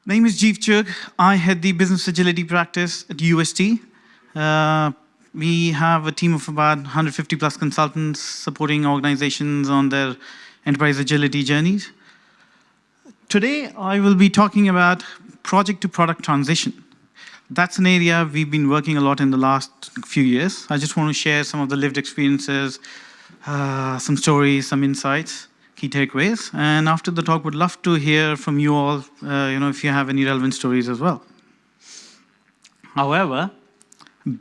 My name is Jeev Chugh. I head the business agility practice at UST. We have a team of about 150 plus consultants supporting organizations on their enterprise agility journeys. Today, I will be talking about project to product transition. That's an area we've been working a lot in the last few years. I just want to share some of the lived experiences, some stories, some insights, key takeaways. And after the talk, would love to hear from you all, if you have any relevant stories as well. However,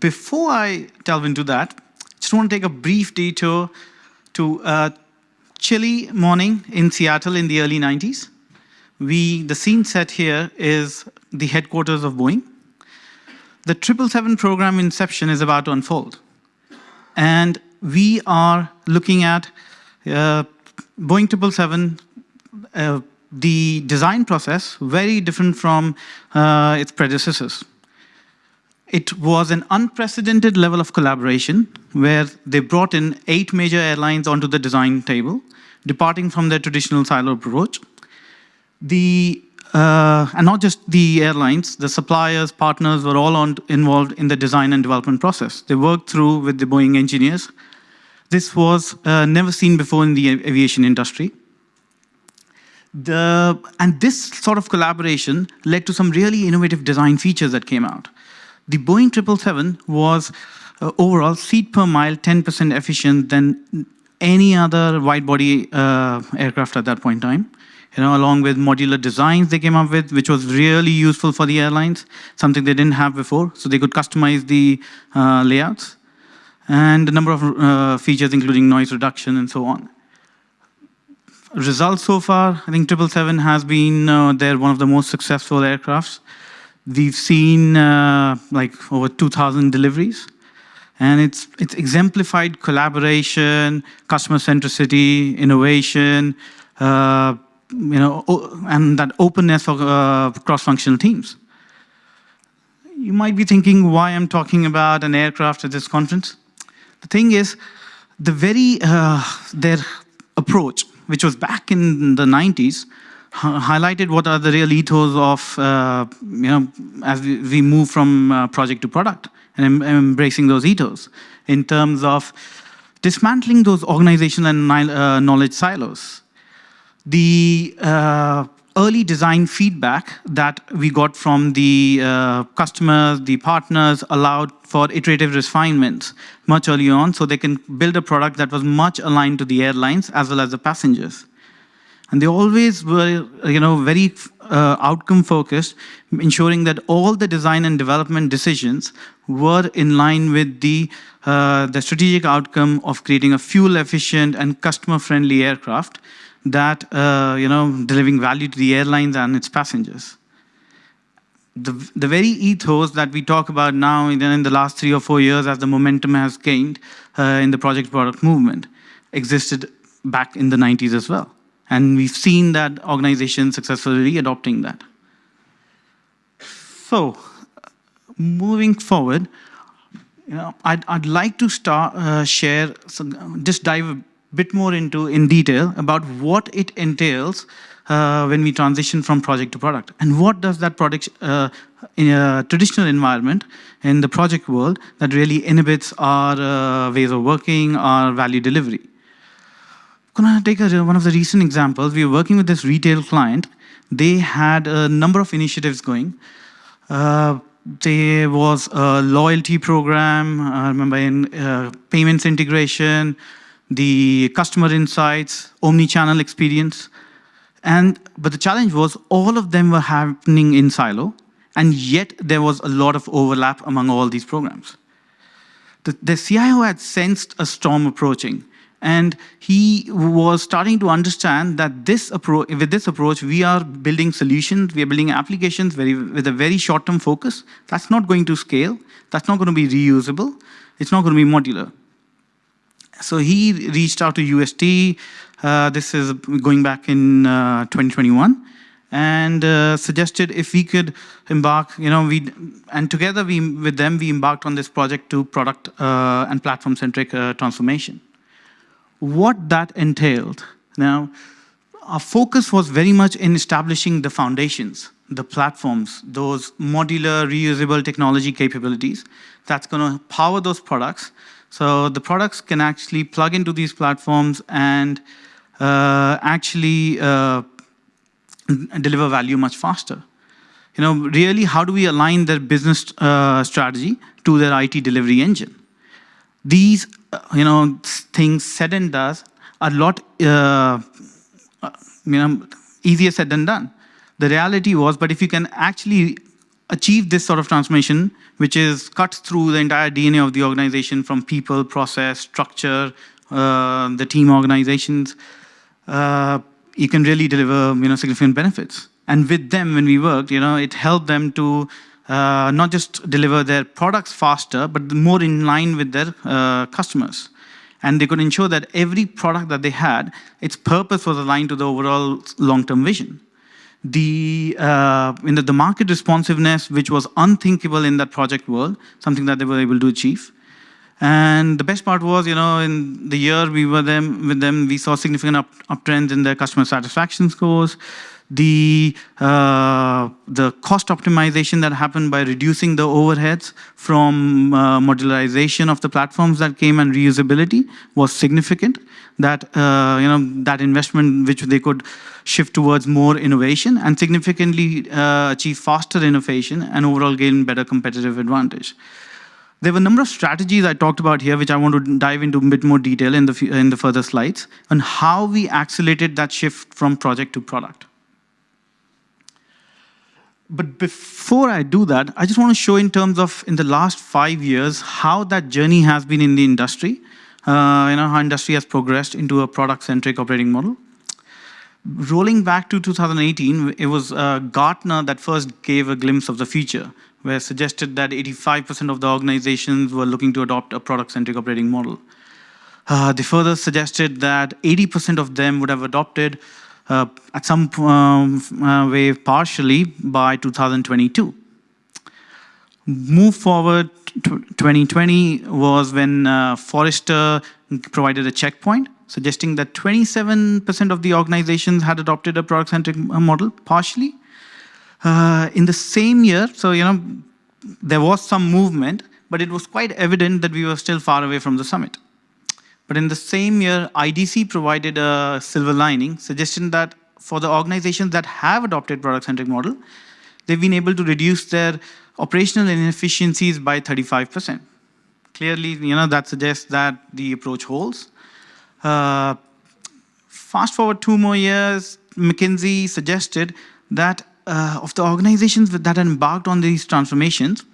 before I delve into that, just want to take a brief detour to a chilly morning in Seattle in the early 90s. The scene set here is the headquarters of Boeing. The 777 program inception is about to unfold. And we are looking at Boeing 777, the design process, very different from its predecessors. It was an unprecedented level of collaboration where they brought in 8 major airlines onto the design table, departing from their traditional silo approach. And not just the airlines, the suppliers, partners were all involved in the design and development process. They worked through with the Boeing engineers. This was never seen before in the aviation industry. And this sort of collaboration led to some really innovative design features that came out. The Boeing 777 was overall seat per mile 10% efficient than any other wide-body aircraft at that point in time. Along with modular designs they came up with, which was really useful for the airlines, something they didn't have before, so they could customize the layouts, and a number of features, including noise reduction and so on. Results so far, I think 777 has been one of the most successful aircrafts. We've seen over 2,000 deliveries, and it's exemplified collaboration, customer centricity, innovation, and that openness for cross-functional teams. You might be thinking why I'm talking about an aircraft at this conference. The thing is, their approach, which was back in the 90s, highlighted what are the real ethos of, as we move from project to product and embracing those ethos in terms of dismantling those organizational and knowledge silos. The early design feedback that we got from the customers, the partners, allowed for iterative refinements much early on, so they can build a product that was much aligned to the airlines as well as the passengers. And they always were, very outcome focused, ensuring that all the design and development decisions were in line with the strategic outcome of creating a fuel-efficient and customer-friendly aircraft that, delivering value to the airlines and its passengers. The very ethos that we talk about now in the last 3 or 4 years as the momentum has gained in the project product movement existed back in the 90s as well. And we've seen that organizations successfully adopting that. So, moving forward, I'd like to just dive a bit more in detail about what it entails when we transition from project to product, and what does that product in a traditional environment in the project world that really inhibits our ways of working, our value delivery. I'm going to take one of the recent examples. We were working with this retail client. They had a number of initiatives going. There was a loyalty program, I remember in payments integration, the customer insights, omni-channel experience. But the challenge was all of them were happening in silo, and yet there was a lot of overlap among all these programs. The CIO had sensed a storm approaching, and he was starting to understand that with this approach, we are building solutions, we are building applications with a very short-term focus. That's not going to scale. That's not going to be reusable. It's not going to be modular. So he reached out to UST. This is going back in 2021, and suggested if we could embark, and together with them, we embarked on this project to product and platform-centric transformation. What that entailed. Now, our focus was very much in establishing the foundations, the platforms, those modular, reusable technology capabilities that's going to power those products. So the products can actually plug into these platforms and deliver value much faster. Really, how do we align their business strategy to their IT delivery engine? These, things said and done are a lot easier said than done. The reality was, but if you can actually achieve this sort of transformation, which is cuts through the entire DNA of the organization from people, process, structure, the team organizations, you can really deliver significant benefits. And with them, when we worked, it helped them to not just deliver their products faster, but more in line with their customers. And they could ensure that every product that they had, its purpose was aligned to the overall long-term vision. The market responsiveness, which was unthinkable in that project world, something that they were able to achieve. And the best part was, in the year we were with them, we saw significant uptrends in their customer satisfaction scores. The cost optimization that happened by reducing the overheads from modularization of the platforms that came and reusability was significant. That that investment which they could shift towards more innovation and significantly achieve faster innovation and overall gain better competitive advantage. There were a number of strategies I talked about here, which I want to dive into a bit more detail in the further slides, on how we accelerated that shift from project to product. But before I do that, I just want to show in terms of in the last 5 years, how that journey has been in the industry, how industry has progressed into a product-centric operating model. Rolling back to 2018, it was Gartner that first gave a glimpse of the future, where suggested that 85% of the organizations were looking to adopt a product-centric operating model. They further suggested that 80% of them would have adopted at some way partially by 2022. Move forward, 2020 was when Forrester provided a checkpoint, suggesting that 27% of the organizations had adopted a product-centric model partially. In the same year, so there was some movement, but it was quite evident that we were still far away from the summit. But in the same year, IDC provided a silver lining, suggesting that for the organizations that have adopted product-centric model, they've been able to reduce their operational inefficiencies by 35%. Clearly, that suggests that the approach holds. Fast forward 2 more years, McKinsey suggested that of the organizations that had embarked on these transformations,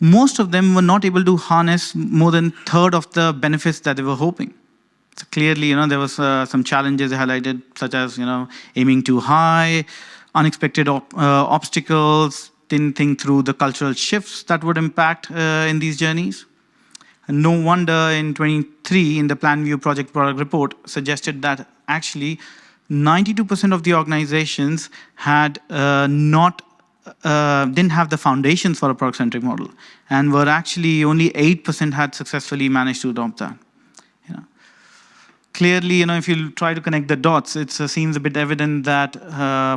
most of them were not able to harness more than 1/3 of the benefits that they were hoping. So clearly, there was some challenges highlighted, such as aiming too high, unexpected obstacles, didn't think through the cultural shifts that would impact in these journeys. And no wonder in 23, in the PlanView Project Product Report, suggested that actually 92% of the organizations had didn't have the foundations for a product-centric model, and were actually only 8% had successfully managed to adopt that. Clearly, if you try to connect the dots, it seems a bit evident that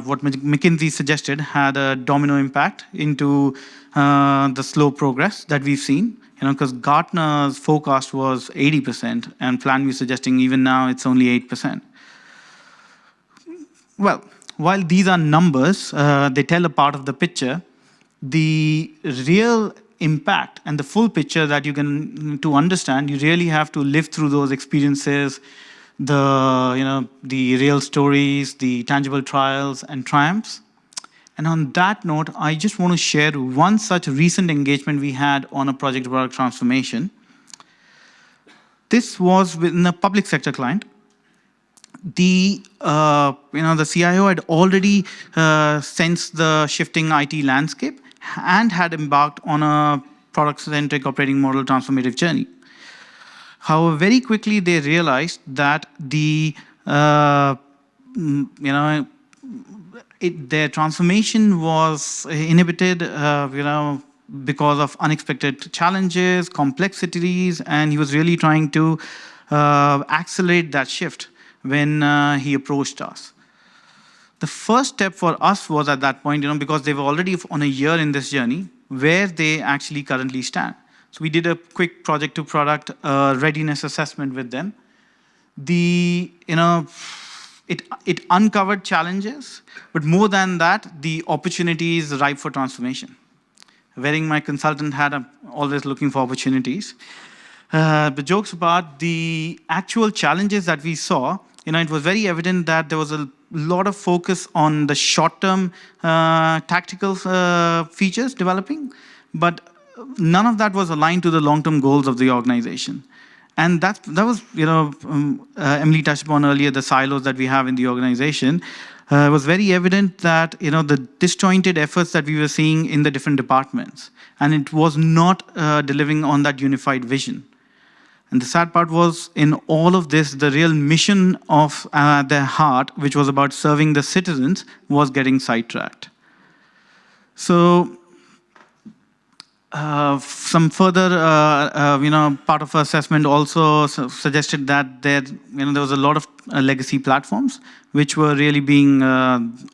what McKinsey suggested had a domino impact into the slow progress that we've seen. Because Gartner's forecast was 80%, and PlanView suggesting even now it's only 8%. Well, while these are numbers, they tell a part of the picture. The real impact and the full picture that to understand, you really have to live through those experiences, the real stories, the tangible trials and triumphs. And on that note, I just want to share one such recent engagement we had on a project product transformation. This was within a public sector client. The CIO had already sensed the shifting IT landscape and had embarked on a product-centric operating model transformative journey. However, very quickly they realized that their transformation was inhibited, because of unexpected challenges, complexities, and he was really trying to accelerate that shift when he approached us. The first step for us was at that point, because they were already on a year in this journey, where they actually currently stand. So we did a quick project to product readiness assessment with them. It uncovered challenges, but more than that, the opportunities ripe for transformation. Wearing my consultant hat, I'm always looking for opportunities. But jokes apart, the actual challenges that we saw, it was very evident that there was a lot of focus on the short-term tactical features developing, but none of that was aligned to the long-term goals of the organization. And that was, Emily touched upon earlier, the silos that we have in the organization. It was very evident that, the disjointed efforts that we were seeing in the different departments, and it was not delivering on that unified vision. And the sad part was, in all of this, the real mission of their heart, which was about serving the citizens, was getting sidetracked. So, some further, part of our assessment also suggested that there was a lot of legacy platforms which were really being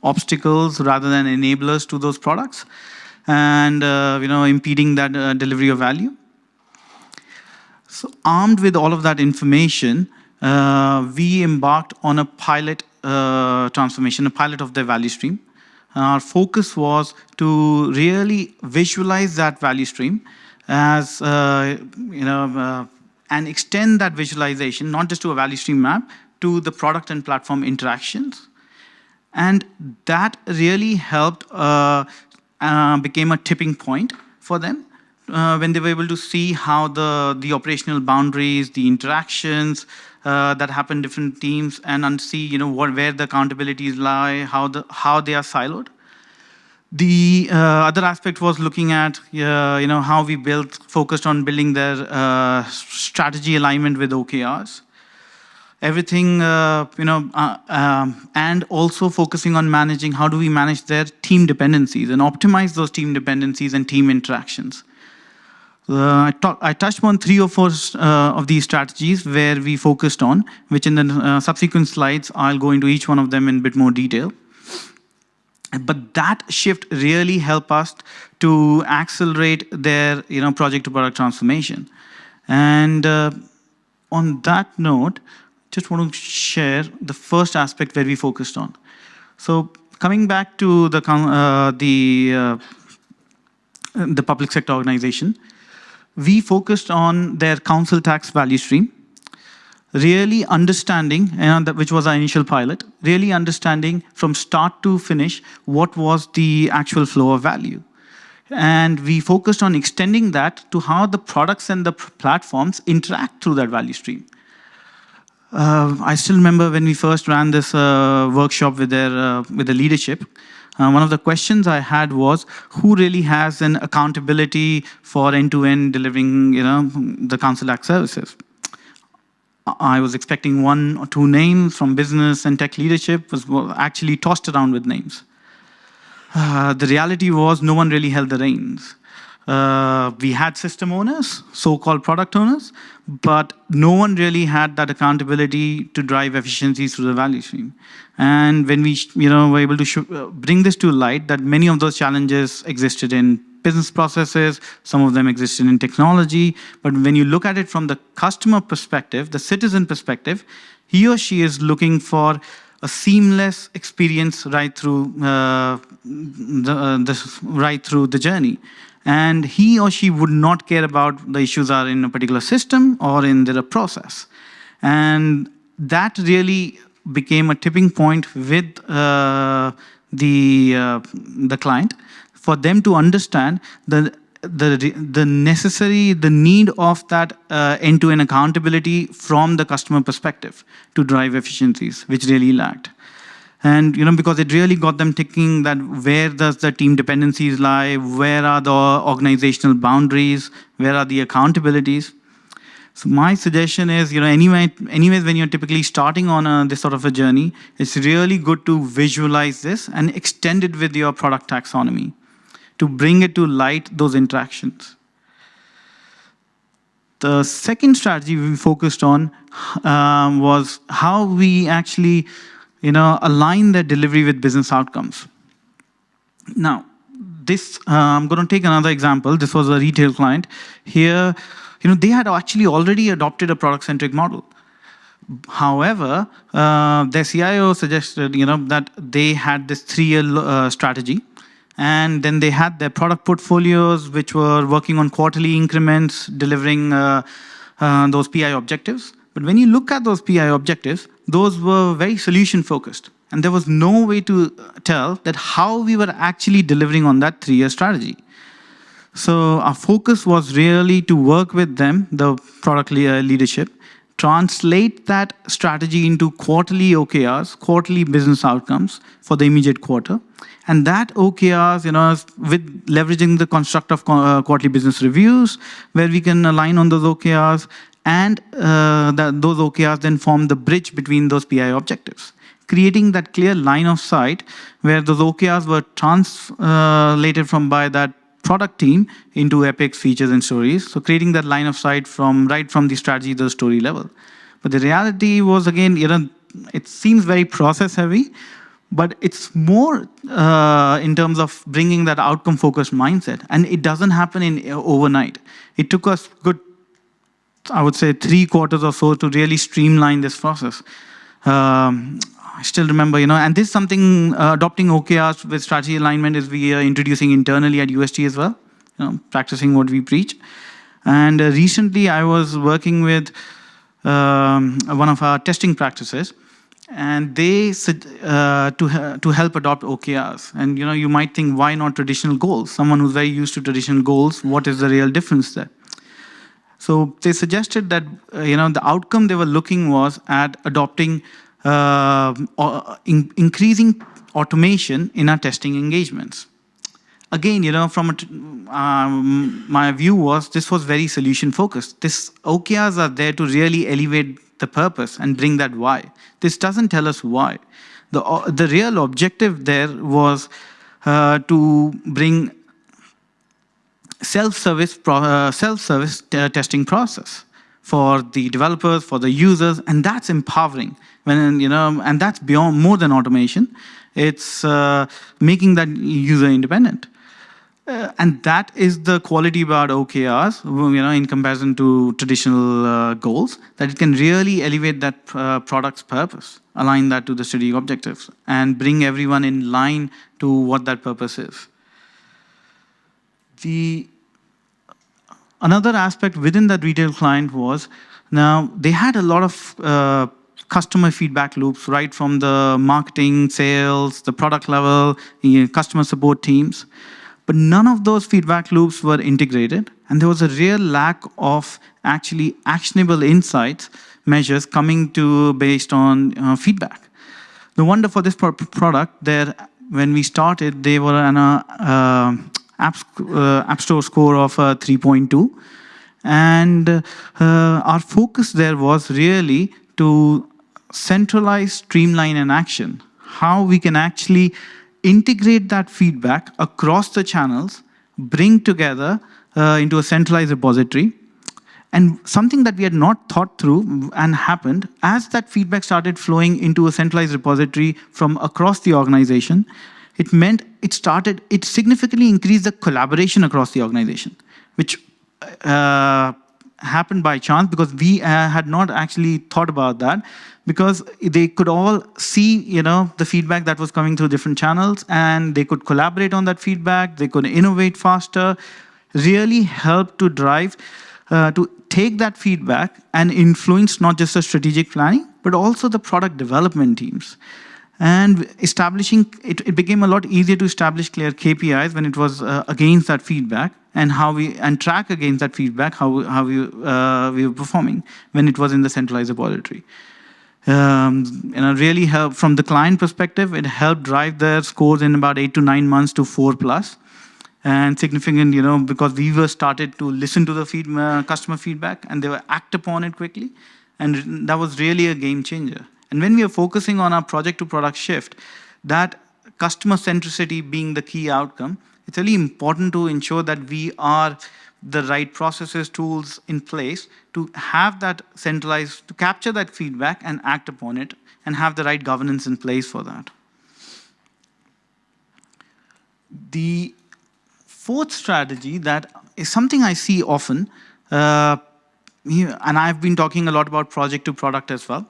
obstacles rather than enablers to those products, and impeding that delivery of value. So, armed with all of that information, we embarked on a pilot transformation, a pilot of their value stream. Our focus was to really visualize that value stream as, and extend that visualization, not just to a value stream map, to the product and platform interactions. And that really helped, became a tipping point for them when they were able to see how the operational boundaries, the interactions that happen in different teams, and see where the accountabilities lie, how they are siloed. The other aspect was looking at how we focused on building their strategy alignment with OKRs. Everything, and also focusing on managing how do we manage their team dependencies and optimize those team dependencies and team interactions. I touched on 3 or 4 of these strategies where we focused on, which in the subsequent slides, I'll go into each one of them in a bit more detail. But that shift really helped us to accelerate their project to product transformation. And on that note, just want to share the first aspect where we focused on. So coming back to the public sector organization, we focused on their council tax value stream, really understanding, which was our initial pilot, really understanding from start to finish what was the actual flow of value. And we focused on extending that to how the products and the platforms interact through that value stream. I still remember when we first ran this workshop with the leadership, one of the questions I had was, who really has an accountability for end-to-end delivering, the council tax services? I was expecting 1 or 2 names from business and tech leadership, was actually tossed around with names. The reality was no one really held the reins. We had system owners, so-called product owners, but no one really had that accountability to drive efficiencies through the value stream. And when we were able to bring this to light, that many of those challenges existed in business processes, some of them existed in technology, but when you look at it from the customer perspective, the citizen perspective, he or she is looking for a seamless experience right through the journey. And he or she would not care about the issues are in a particular system or in their process. And that really became a tipping point with the client for them to understand the need of that end-to-end accountability from the customer perspective to drive efficiencies, which really lacked. And because it really got them thinking that where does the team dependencies lie, where are the organizational boundaries, where are the accountabilities. So my suggestion is, anyways, when you're typically starting on this sort of a journey, it's really good to visualize this and extend it with your product taxonomy to bring it to light those interactions. The second strategy we focused on was how we actually, align their delivery with business outcomes. Now, this I'm going to take another example. This was a retail client. Here, they had actually already adopted a product-centric model. However, their CIO suggested, that they had this 3-year strategy. And then they had their product portfolios, which were working on quarterly increments, delivering those PI objectives. But when you look at those PI objectives, those were very solution-focused. And there was no way to tell that how we were actually delivering on that 3-year strategy. So our focus was really to work with them, the product leadership, translate that strategy into quarterly OKRs, quarterly business outcomes for the immediate quarter. And that OKRs, with leveraging the construct of quarterly business reviews, where we can align on those OKRs, and those OKRs then form the bridge between those PI objectives, creating that clear line of sight where those OKRs were translated by that product team into epics, features, and stories. So creating that line of sight right from the strategy to the story level. But the reality was, again, it seems very process heavy, but it's more in terms of bringing that outcome-focused mindset. And it doesn't happen overnight. It took us good, I would say, 3 quarters or so to really streamline this process. I still remember, and this is something, adopting OKRs with strategy alignment is we are introducing internally at UST as well, practicing what we preach. And recently I was working with one of our testing practices, and they said to help adopt OKRs. And you might think, why not traditional goals? Someone who's very used to traditional goals, what is the real difference there? So they suggested that the outcome they were looking was at adopting increasing automation in our testing engagements. Again, from my view was this was very solution focused. This OKRs are there to really elevate the purpose and bring that why. This doesn't tell us why. The real objective there was to bring self-service testing process for the developers, for the users, and that's empowering. And that's beyond more than automation. It's making that user independent. And that is the quality about OKRs, in comparison to traditional goals, that it can really elevate that product's purpose, align that to the strategic objectives, and bring everyone in line to what that purpose is. Another aspect within that retail client was, now they had a lot of customer feedback loops, right from the marketing, sales, the product level, customer support teams. But none of those feedback loops were integrated, and there was a real lack of actually actionable insights measures coming to based on feedback. The wonder for this product, when we started, they were on a App Store score of 3.2, and our focus there was really to centralize, streamline, and action. How we can actually integrate that feedback across the channels, bring together into a centralized repository. And something that we had not thought through and happened, as that feedback started flowing into a centralized repository from across the organization, it meant it significantly increased the collaboration across the organization, which happened by chance because we had not actually thought about that, because they could all see, the feedback that was coming through different channels, and they could collaborate on that feedback, they could innovate faster, really help to drive, to take that feedback and influence not just the strategic planning, but also the product development teams. And establishing, it became a lot easier to establish clear KPIs when it was against that feedback, and track against that feedback how we were performing when it was in the centralized repository. Really helped from the client perspective. It helped drive their scores in about 8 to 9 months to 4+, and significant, because we were started to listen to the customer feedback, and they were act upon it quickly, and that was really a game changer. And when we are focusing on our project to product shift, that customer centricity being the key outcome, it's really important to ensure that we are the right processes, tools in place to have that centralized, to capture that feedback and act upon it, and have the right governance in place for that. The fourth strategy that is something I see often, and I've been talking a lot about project to product as well,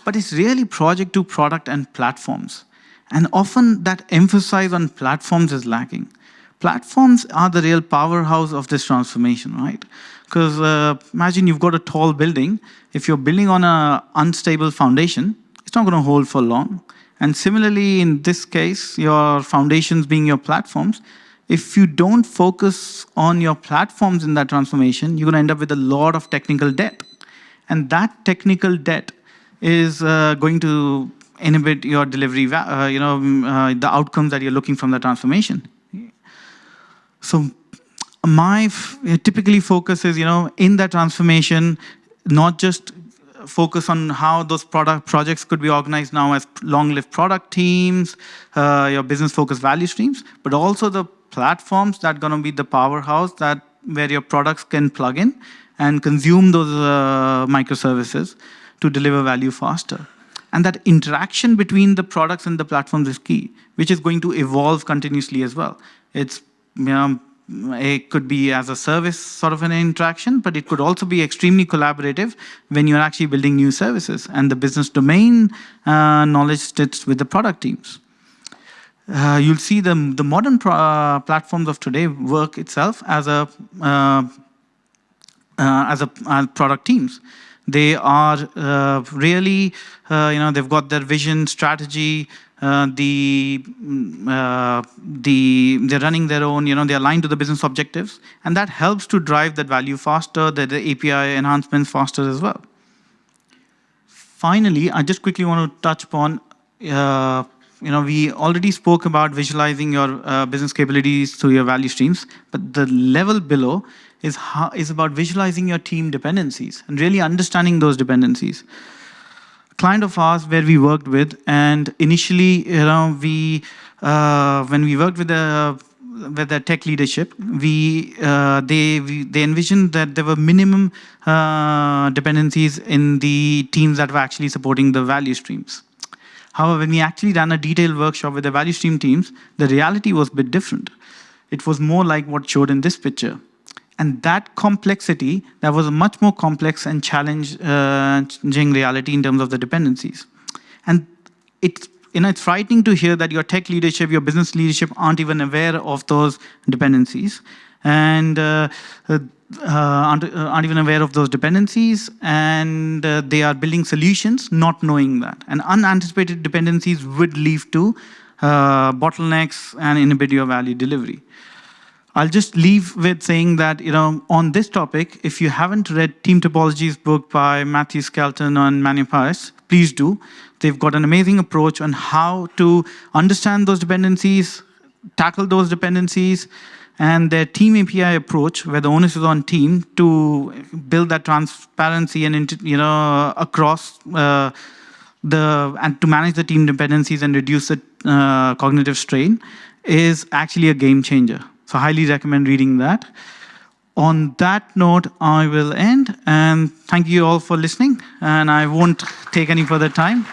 but it's really project to product and platforms. And often that emphasis on platforms is lacking. Platforms are the real powerhouse of this transformation, right? Because imagine you've got a tall building. If you're building on an unstable foundation, it's not going to hold for long. And similarly, in this case, your foundations being your platforms, if you don't focus on your platforms in that transformation, you're going to end up with a lot of technical debt. And that technical debt is going to inhibit your delivery, the outcomes that you're looking from the transformation. So my typically focus is, in that transformation, not just focus on how those projects could be organized now as long-lived product teams, your business-focused value streams, but also the platforms that are going to be the powerhouse where your products can plug in and consume those microservices to deliver value faster. And that interaction between the products and the platforms is key, which is going to evolve continuously as well. It's, it could be as a service sort of an interaction, but it could also be extremely collaborative when you're actually building new services and the business domain knowledge sits with the product teams. You'll see the modern platforms of today work itself as product teams. They are really, they've got their vision, strategy, they're running their own, they're aligned to the business objectives, and that helps to drive that value faster, the API enhancements faster as well. Finally, I just quickly want to touch upon, we already spoke about visualizing your business capabilities through your value streams, but the level below is about visualizing your team dependencies and really understanding those dependencies. A client of ours where we worked with, and initially, when we worked with the tech leadership, they envisioned that there were minimum dependencies in the teams that were actually supporting the value streams. However, when we actually ran a detailed workshop with the value stream teams, the reality was a bit different. It was more like what showed in this picture. And that complexity, that was a much more complex and challenging reality in terms of the dependencies. And it's frightening to hear that your tech leadership, your business leadership aren't even aware of those dependencies, and aren't even aware of those dependencies, and they are building solutions not knowing that. And unanticipated dependencies would lead to bottlenecks and inhibit your value delivery. I'll just leave with saying that, on this topic, if you haven't read Team Topology's book by Matthew Skelton and Manuel Paes, please do. They've got an amazing approach on how to understand those dependencies, tackle those dependencies, and their team API approach, where the onus is on team to build that transparency and across and to manage the team dependencies and reduce the cognitive strain, is actually a game changer. So I highly recommend reading that. On that note, I will end, and thank you all for listening, and I won't take any further time.